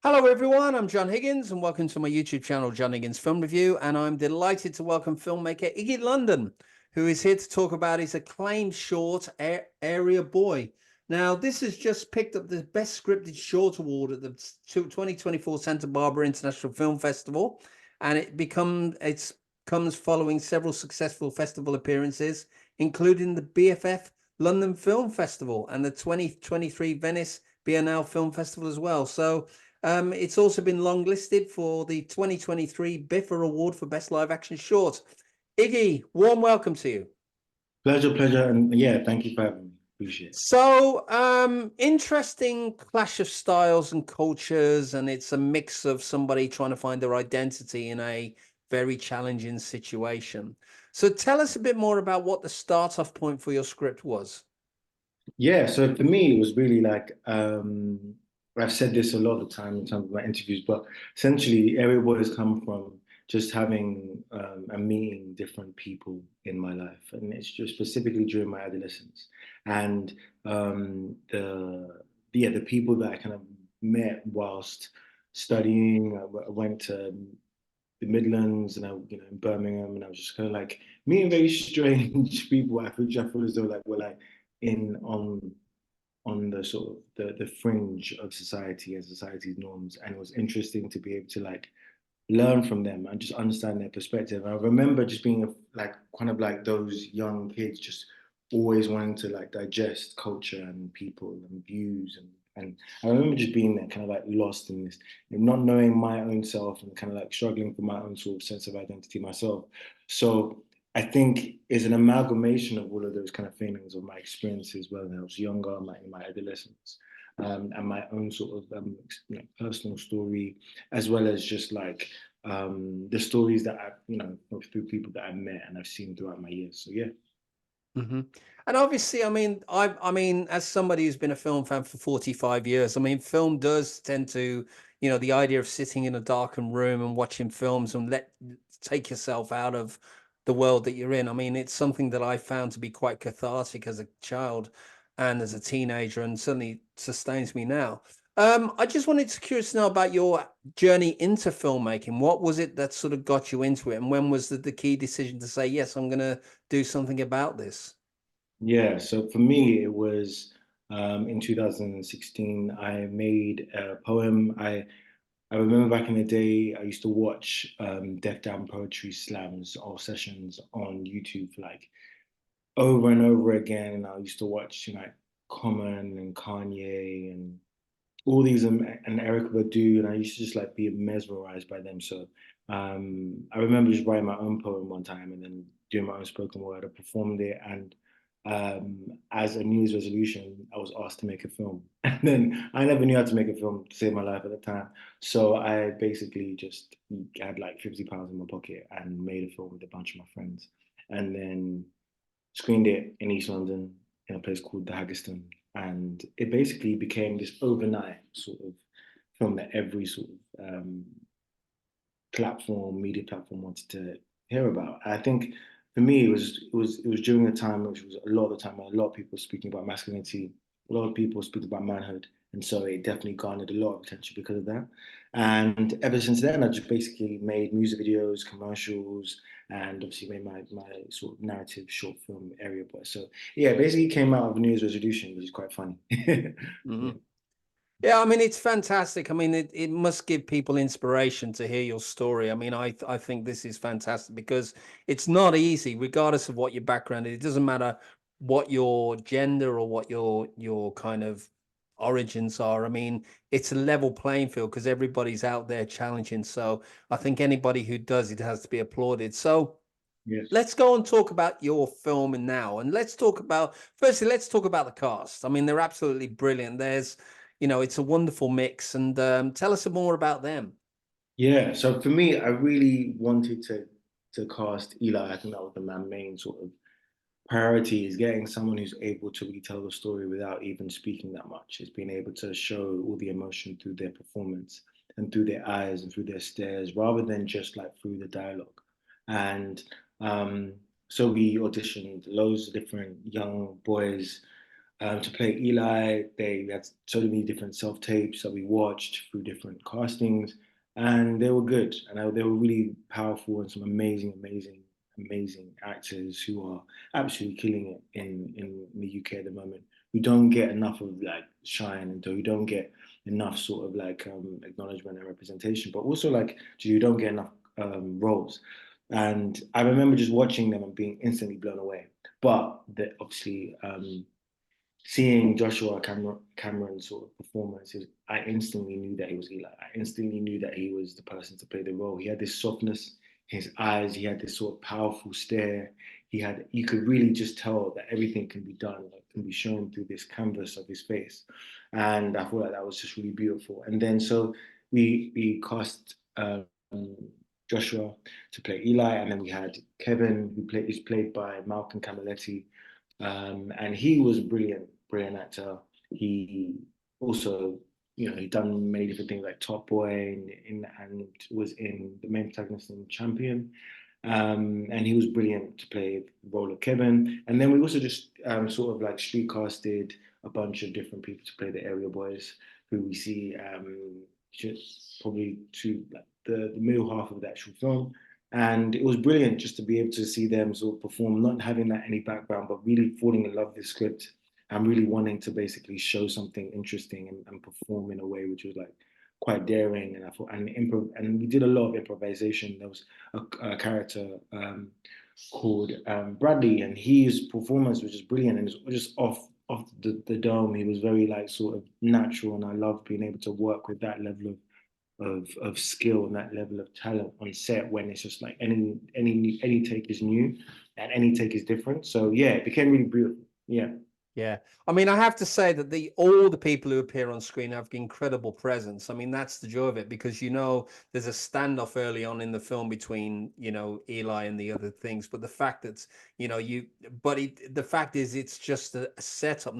Hello, everyone. I'm John Higgins, and welcome to my YouTube channel, John Higgins Film Review. And I'm delighted to welcome filmmaker Iggy London, who is here to talk about his acclaimed short, Area Boy. Now, this has just picked up the Best Scripted Short Award at the 2024 Santa Barbara International Film Festival, and it comes following several successful festival appearances, including the BFF London Film Festival and the 2023 Venice Biennale Film Festival as well. So it's also been longlisted for the 2023 Biffa Award for Best Live Action Short. Iggy, warm welcome to you. Pleasure, and yeah, thank you for having me. Appreciate it. So, interesting clash of styles and cultures, and it's a mix of somebody trying to find their identity in a very challenging situation. So, tell us a bit more about what the start-off point for your script was. Yeah, so for me, it was really like I've said this a lot of the time in terms of my interviews, but essentially, everybody has come from just having and meeting different people in my life, and it's just specifically during my adolescence, and the people that I kind of met whilst studying. I went to the Midlands and in Birmingham, and I was just kind of like meeting very strange people. I feel as though like we're like in on the sort of the fringe of society and society's norms, and it was interesting to be able to like learn from them and just understand their perspective. I remember just being like kind of like those young kids, just always wanting to like digest culture and people and views and I remember just being there, kind of like lost in this, not knowing my own self and kind of like struggling for my own sort of sense of identity myself. So I think it's an amalgamation of all of those kind of feelings of my experiences when I was younger, in my adolescence, and my own sort of personal story, as well as just like the stories that through people that I've met and I've seen throughout my years. So yeah. Hmm. And obviously, I mean, as somebody who's been a film fan for 45 years, I mean, film does tend to, the idea of sitting in a darkened room and watching films and take yourself out of the world that you're in. I mean, it's something that I found to be quite cathartic as a child and as a teenager, and certainly sustains me now. I just wanted to curious to know about your journey into filmmaking. What was it that sort of got you into it, and when was the key decision to say, yes, I'm going to do something about this? Yeah, so for me, it was in 2016. I made a poem. I remember back in the day, I used to watch Def Jam poetry slams or sessions on YouTube for like over and over again. And I used to watch, like Common and Kanye and all these and Eric Badu, and I used to just like be mesmerized by them. So I remember just writing my own poem one time and then doing my own spoken word. I performed it, and as a New Year's resolution, I was asked to make a film. And then I never knew how to make a film to save my life at the time. So I basically just had like £50 in my pocket and made a film with a bunch of my friends. And then screened it in East London in a place called the Haggerston. And it basically became this overnight sort of film that every sort of media platform wanted to hear about. I think for me, it was during a time which was a lot of the time when a lot of people were speaking about masculinity, a lot of people speaking about manhood, and so it definitely garnered a lot of attention because of that. And ever since then, I just basically made music videos, commercials, and obviously made my sort of narrative short film Area Boy. So yeah, basically came out of a New Year's resolution, which is quite funny. Yeah. Mhm. Yeah, I mean, it's fantastic. I mean, it must give people inspiration to hear your story. I mean, I think this is fantastic because it's not easy, regardless of what your background is. It doesn't matter what your gender or what your kind of origins are. I mean, it's a level playing field because everybody's out there challenging. So I think anybody who does it has to be applauded. So Yes. let's go and talk about your film and now, and firstly, let's talk about the cast. I mean, they're absolutely brilliant. It's a wonderful mix, and tell us some more about them. Yeah, so for me, I really wanted to cast Eli. I think that was my main sort of priority is getting someone who's able to really tell the story without even speaking that much. Is being able to show all the emotion through their performance and through their eyes and through their stares, rather than just like through the dialogue. And so we auditioned loads of different young boys to play Eli. They had so many different self tapes that we watched through different castings, and they were good. And they were really powerful and some amazing, amazing, amazing actors who are absolutely killing it in the UK at the moment. We don't get enough of like shine, and we don't get enough sort of like acknowledgement and representation, but also like you don't get enough roles. And I remember just watching them and being instantly blown away. But obviously, seeing Cameron's sort of performances, I instantly knew that he was Eli. I instantly knew that he was the person to play the role. He had this softness in his eyes. He had this sort of powerful stare. You could really just tell that everything can be done, like, can be shown through this canvas of his face. And I thought that was just really beautiful. And then so we cast Joshua to play Eli, and then we had Kevin, is played by Malcolm Camilletti, and he was a brilliant actor. He also, he'd done many different things like Top Boy and was in the main protagonist in Champion. And he was brilliant to play the role of Kevin. And then we also just sort of like street casted a bunch of different people to play the area boys, who we see just probably to like, the middle half of the actual film. And it was brilliant just to be able to see them sort of perform, not having that any background, but really falling in love with the script and really wanting to basically show something interesting and perform in a way which was like quite daring. And I thought, and we did a lot of improvisation. There was a character called Bradley, and his performance was just brilliant, and it was just off the dome. He was very like sort of natural, and I love being able to work with that level of skill and that level of talent on set when it's just like any take is new and any take is different. So yeah, it became really beautiful. Yeah. Yeah. I mean, I have to say that all the people who appear on screen have incredible presence. I mean, that's the joy of it, because there's a standoff early on in the film between, Eli and the other things. But the fact that, the fact is it's just a setup,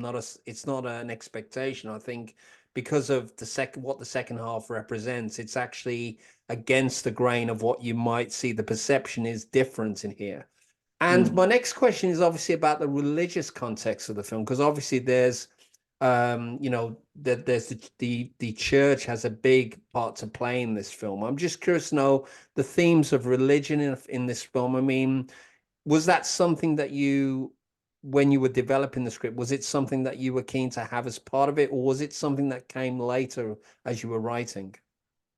it's not an expectation. I think because of what the second half represents, it's actually against the grain of what you might see. The perception is different in here. And my next question is obviously about the religious context of the film, because obviously there's, that there's the church has a big part to play in this film. I'm just curious to know the themes of religion in this film. I mean, was that something that when you were developing the script, was it something that you were keen to have as part of it, or was it something that came later as you were writing?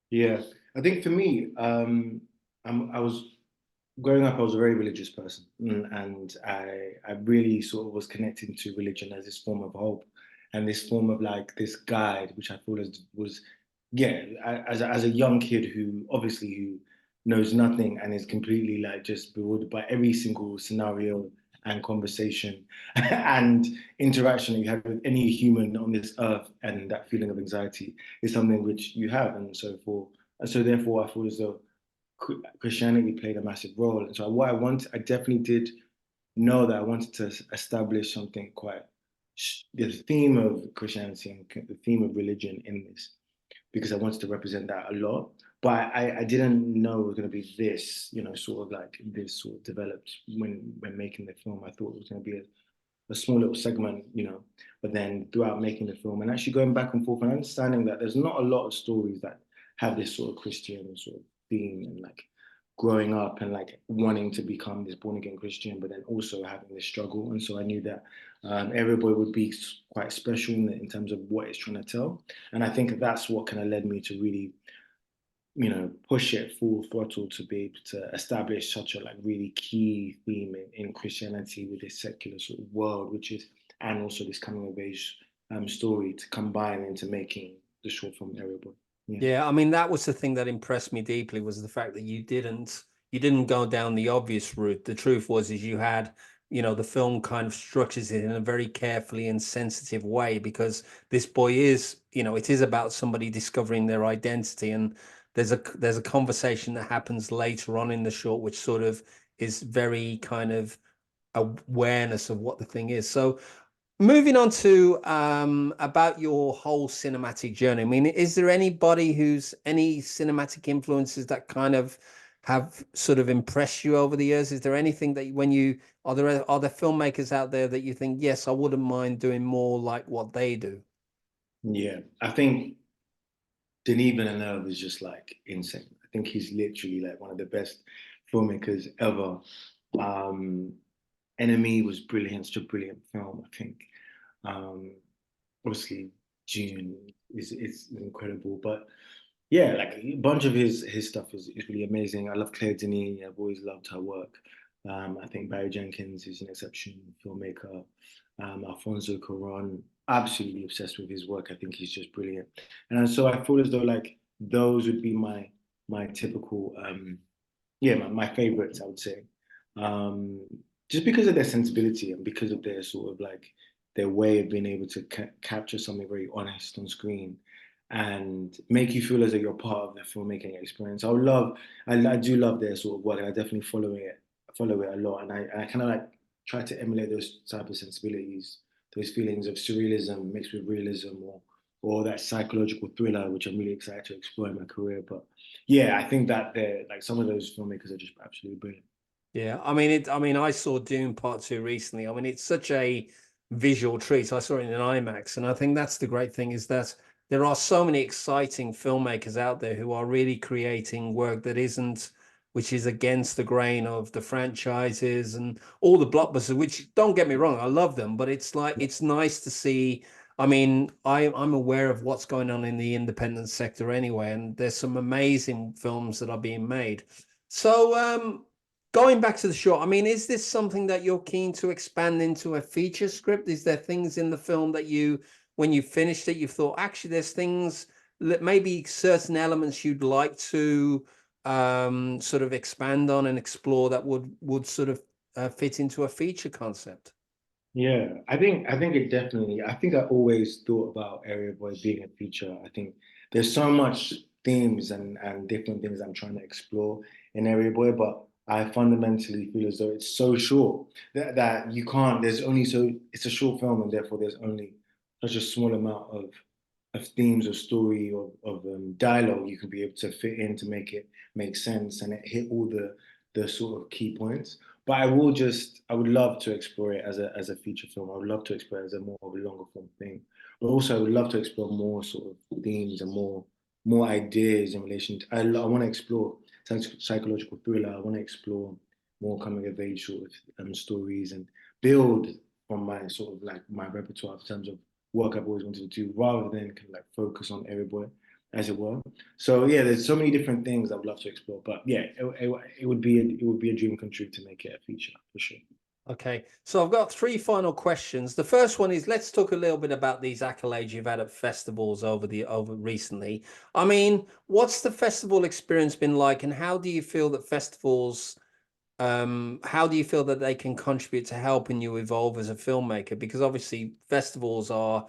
Yeah, I think for me, I was growing up, I was a very religious person, and I really sort of was connecting to religion as this form of hope and this form of like this guide, which I thought was yeah, as a young kid who knows nothing and is completely like just bewildered by every single scenario and conversation and interaction that you have with any human on this earth, and that feeling of anxiety is something which you have, and so therefore I feel as though Christianity played a massive role. And so I definitely did know that I wanted to establish something quite the theme of Christianity and the theme of religion in this, because I wanted to represent that a lot. But I didn't know it was going to be this, sort of like this sort of developed when making the film. I thought it was going to be a small little segment, but then throughout making the film and actually going back and forth and understanding that there's not a lot of stories that have this sort of Christian sort of theme, and like growing up and like wanting to become this born again Christian, but then also having this struggle. And so I knew that Every Boy would be quite special in terms of what it's trying to tell. And I think that's what kind of led me to really push it full throttle to be able to establish such a like really key theme in Christianity with this secular sort of world, and also this coming of age story to combine into making the short film Area Boy. Yeah. Yeah, I mean, that was the thing that impressed me deeply, was the fact that you didn't go down the obvious route. The truth was is you had, the film kind of structures it in a very carefully and sensitive way, because this boy is, it is about somebody discovering their identity. And there's a conversation that happens later on in the short which sort of is very kind of awareness of what the thing is. So moving on to about your whole cinematic journey. I mean, is there any cinematic influences that kind of have sort of impressed you over the years? Is there anything that when you are there filmmakers out there that you think, yes, I wouldn't mind doing more like what they do? Yeah, I think Denis Villeneuve is just like insane. I think he's literally like one of the best filmmakers ever. Um, Enemy was brilliant, such a brilliant film. I think um, obviously June is incredible, but yeah, like a bunch of his stuff is really amazing. I love Claire Denis. I've always loved her work. I think Barry Jenkins is an exceptional filmmaker. Alfonso Cuarón, absolutely obsessed with his work. I think he's just brilliant. And so I feel as though like those would be my typical yeah, my favorites, I would say. Um, just because of their sensibility and because of their sort of like their way of being able to capture something very honest on screen and make you feel as though you're part of the filmmaking experience. I do love their sort of work, and I definitely follow it a lot. And I kind of like try to emulate those type of sensibilities, those feelings of surrealism mixed with realism, or that psychological thriller, which I'm really excited to explore in my career. But yeah, I think that they're like some of those filmmakers are just absolutely brilliant. Yeah, I mean it. I mean, I saw Dune Part Two recently. I mean, it's such a visual treat. I saw it in an IMAX, and I think that's the great thing is that there are so many exciting filmmakers out there who are really creating work that isn't, which is against the grain of the franchises and all the blockbusters. Which don't get me wrong, I love them, but it's like it's nice to see. I mean, I'm aware of what's going on in the independent sector anyway, and there's some amazing films that are being made. So, going back to the short, I mean, is this something that you're keen to expand into a feature script? Is there things in the film that you, when you finished it, you thought, actually, there's things that maybe certain elements you'd like to sort of expand on and explore that would sort of fit into a feature concept? Yeah, I think it definitely. I think I always thought about Area Boy being a feature. I think there's so much themes and different things I'm trying to explore in Area Boy, but I fundamentally feel as though it's so short that you can't. There's only so it's a short film, and therefore there's only such a small amount of themes or story of dialogue you can be able to fit in to make it make sense and it hit all the sort of key points. But I would love to explore it as a feature film. I would love to explore it as a more of a longer form thing. But also, I would love to explore more sort of themes and more ideas in relation to. I want to explore psychological thriller. I want to explore more coming of age sort of stories and build from my sort of like my repertoire in terms of work I've always wanted to do, rather than kind of like focus on every boy, as it were. So yeah, there's so many different things I would love to explore. But yeah, it would be a dream come true to make it a feature for sure. Okay, so I've got three final questions. The first one is let's talk a little bit about these accolades you've had at festivals over recently. I mean, what's the festival experience been like, and how do you feel that festivals how do you feel that they can contribute to helping you evolve as a filmmaker? Because obviously festivals are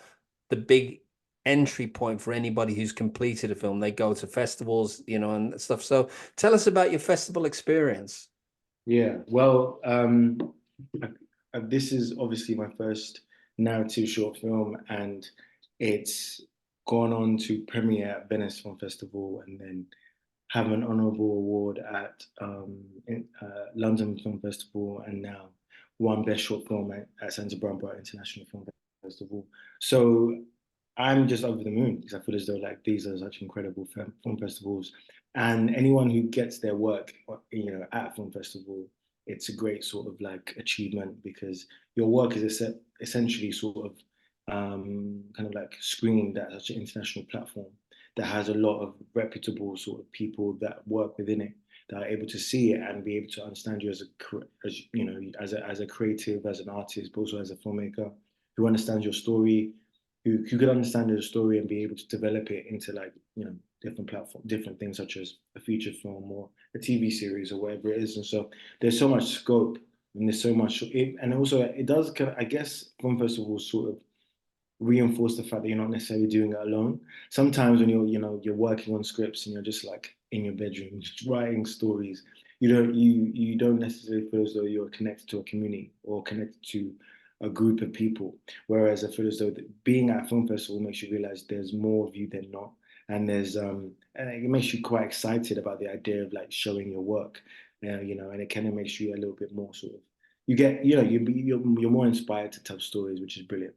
the big entry point for anybody who's completed a film. They go to festivals, you know, and stuff. So tell us about your festival experience. Yeah, well, this is obviously my first narrative short film, and it's gone on to premiere at Venice Film Festival, and then have an honourable award at London Film Festival, and now won Best Short Film at Santa Barbara International Film Festival. So I'm just over the moon because I feel as though like these are such incredible film festivals, and anyone who gets their work, at a film festival, it's a great sort of like achievement because your work is essentially sort of kind of like screened at such an international platform that has a lot of reputable sort of people that work within it that are able to see it and be able to understand you as a creative, as an artist, but also as a filmmaker who understands your story, who could understand your story and be able to develop it into like different platform, different things such as a feature film or a TV series or whatever it is. And so there's so much scope and there's so much, and also it does kind of, I guess, film festivals sort of reinforce the fact that you're not necessarily doing it alone. Sometimes when you're working on scripts and you're just like in your bedroom just writing stories, you don't necessarily feel as though you're connected to a community or connected to a group of people. Whereas I feel as though being at a film festival makes you realize there's more of you than not, and and it makes you quite excited about the idea of like showing your work, you know, and it kind of makes you a little bit more sort of, you get, you know, you're more inspired to tell stories, which is brilliant.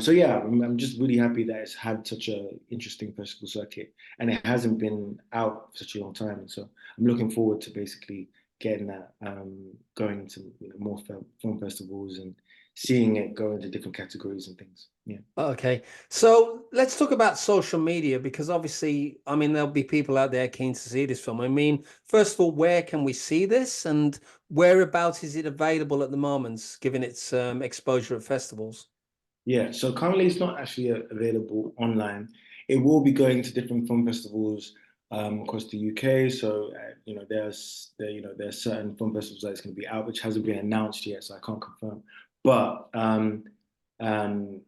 So yeah, I'm just really happy that it's had such a interesting festival circuit, and it hasn't been out for such a long time. And so I'm looking forward to basically getting that, going to, you know, more film festivals and seeing it go into different categories and things. Yeah. Okay, so let's talk about social media, because obviously, I mean, there'll be people out there keen to see this film. I mean, first of all, where can we see this, and whereabouts is it available at the moment, given its exposure at festivals? Yeah, so currently it's not actually available online. It will be going to different film festivals across the UK. So you know, there's certain film festivals that it's going to be out, which hasn't been announced yet, so I can't confirm. But yeah,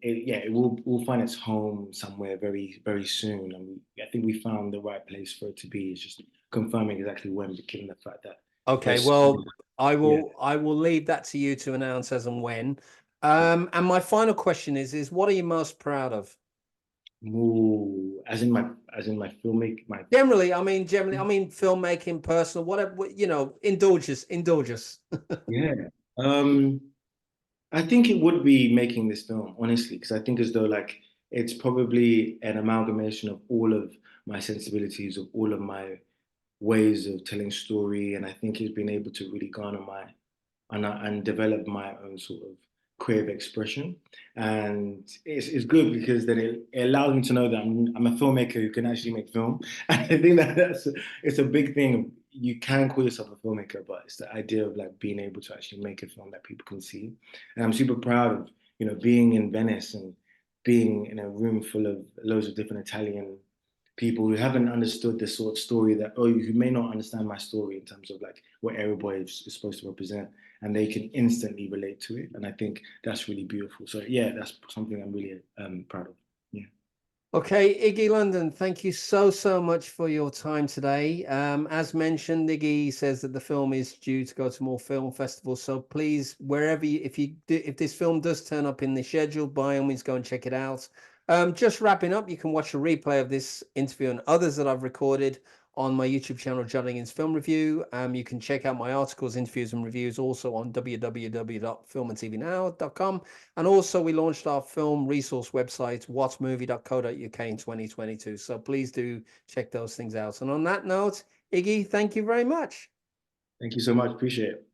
it will find its home somewhere very soon, and I think we found the right place for it to be. It's just confirming exactly when, given the fact that Okay, there's well, I yeah. will I will leave that to you to announce as and when. And my final question is what are you most proud of? Ooh, as in my filmmaking, my Generally, I mean filmmaking, personal, whatever, you know, indulge us. yeah. Um, I think it would be making this film, honestly, because I think as though like it's probably an amalgamation of all of my sensibilities, of all of my ways of telling story, and I think it's been able to really garner my and develop my own sort of creative expression. And it's good because then it allows me to know that I'm a filmmaker who can actually make film. And I think that it's a big thing. You can call yourself a filmmaker, but it's the idea of like being able to actually make a film that people can see. And I'm super proud of, you know, being in Venice and being in a room full of loads of different Italian people who haven't understood this sort of story, that, oh, who may not understand my story in terms of like what Every Boy is supposed to represent, and they can instantly relate to it. And I think that's really beautiful. So yeah, that's something I'm really proud of. Yeah. Okay, Iggy London, thank you so much for your time today. As mentioned, Iggy says that the film is due to go to more film festivals. So please, wherever you, if this film does turn up in the schedule, by all means go and check it out. Just wrapping up, you can watch a replay of this interview and others that I've recorded on my YouTube channel, John Higgins Film Review. You can check out my articles, interviews, and reviews also on www.filmandtvnow.com. And also, we launched our film resource website, whatmovie.co.uk, in 2022. So please do check those things out. And on that note, Iggy, thank you very much. Thank you so much. Appreciate it.